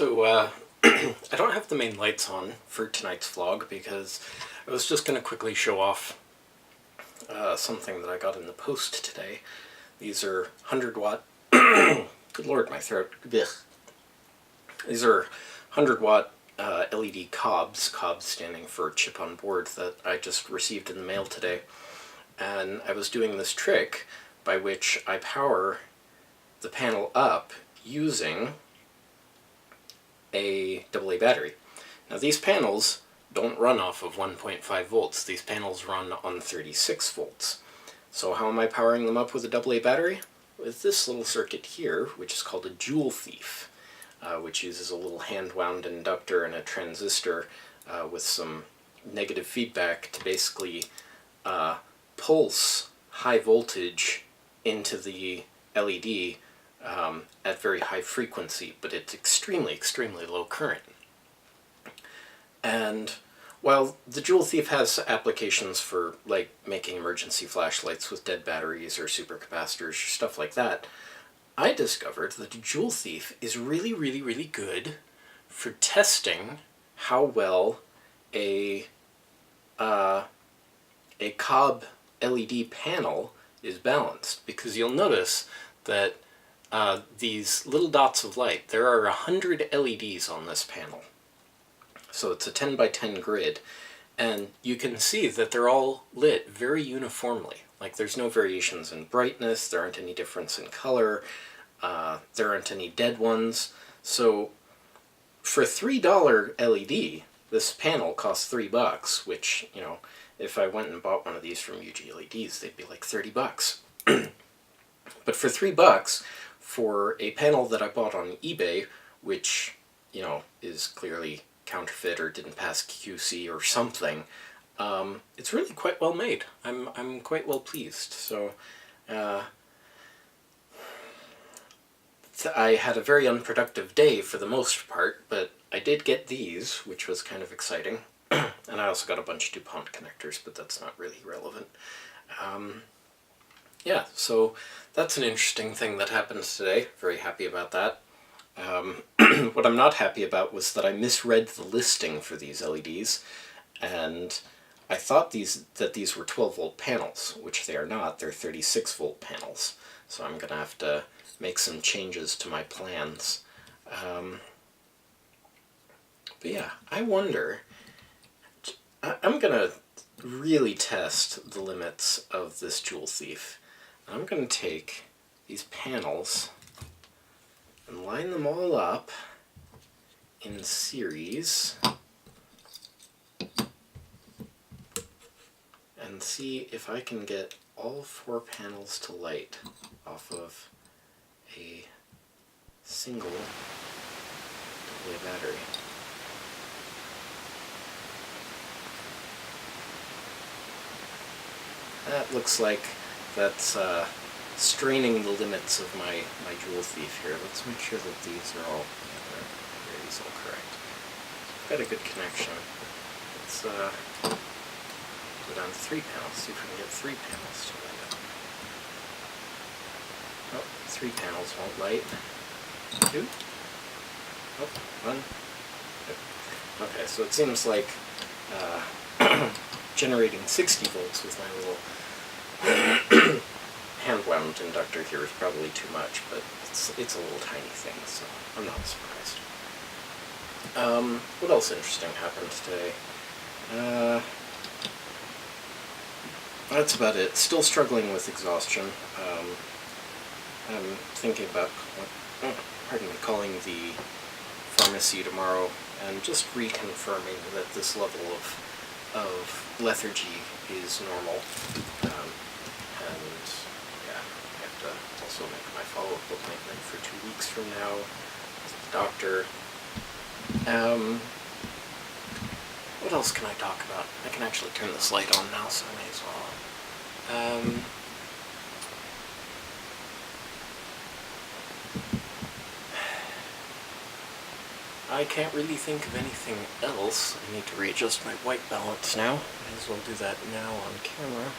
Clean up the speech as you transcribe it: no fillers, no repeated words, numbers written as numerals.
I don't have the main lights on for tonight's vlog because I was just going to quickly show off something that I got in the post today. These are 100 watt, good lord, my throat, blech. These are 100 watt LED cobs standing for chip on board, that I just received in the mail today. And I was doing this trick by which I power the panel up using a AA battery. Now these panels don't run off of 1.5 volts. These panels run on 36 volts. So how am I powering them up with a AA battery? With this little circuit here, which is called a Joule Thief, which uses a little hand-wound inductor and a transistor with some negative feedback to basically pulse high voltage into the LED at very high frequency, but it's extremely low current. And while the Joule Thief has applications for like making emergency flashlights with dead batteries or supercapacitors or stuff like that, I discovered that the Joule Thief is really good for testing how well a cob LED panel is balanced, because you'll notice that these little dots of light, there are 100 LEDs on this panel. So it's a 10 by 10 grid, and you can see that they're all lit very uniformly. Like, there's no variations in brightness, there aren't any difference in color, there aren't any dead ones. So for $3 LED, this panel costs $3, which, you know, if I went and bought one of these from UG LEDs, they'd be like $30. But for $3, for a panel that I bought on eBay, which, you know, is clearly counterfeit or didn't pass QC or something, it's really quite well made. I'm quite well pleased. So I had a very unproductive day for the most part, but I did get these, which was kind of exciting. And I also got a bunch of DuPont connectors, but that's not really relevant. Yeah, so that's an interesting thing that happened today. Very happy about that. What I'm not happy about was that I misread the listing for these LEDs, and I thought that these were 12 volt panels, which they are not. They're 36 volt panels. So I'm gonna have to make some changes to my plans. But yeah, I wonder, I'm gonna really test the limits of this Joule Thief. I'm going to take these panels and line them all up in series and see if I can get all 4 panels to light off of a single AA battery. That looks like that's straining the limits of my Joule Thief here. Let's make sure that these are all, these all correct. I've got a good connection. Let's go down to 3 panels, see if we can get 3 panels to light up. Oh, 3 panels won't light. 2. Oh, 1. Okay, so it seems like generating 60 volts with my little hand-wound inductor here is probably too much, but it's a little tiny thing, so I'm not surprised. What else interesting happened today? That's about it. Still struggling with exhaustion. I'm thinking about calling the pharmacy tomorrow and just reconfirming that this level of lethargy is normal. And yeah, I have to also make my follow-up appointment for 2 weeks from now with the doctor. What else can I talk about? I can actually turn this light on now, so I may as well. I can't really think of anything else. I need to readjust my white balance now. Might as well do that now on camera.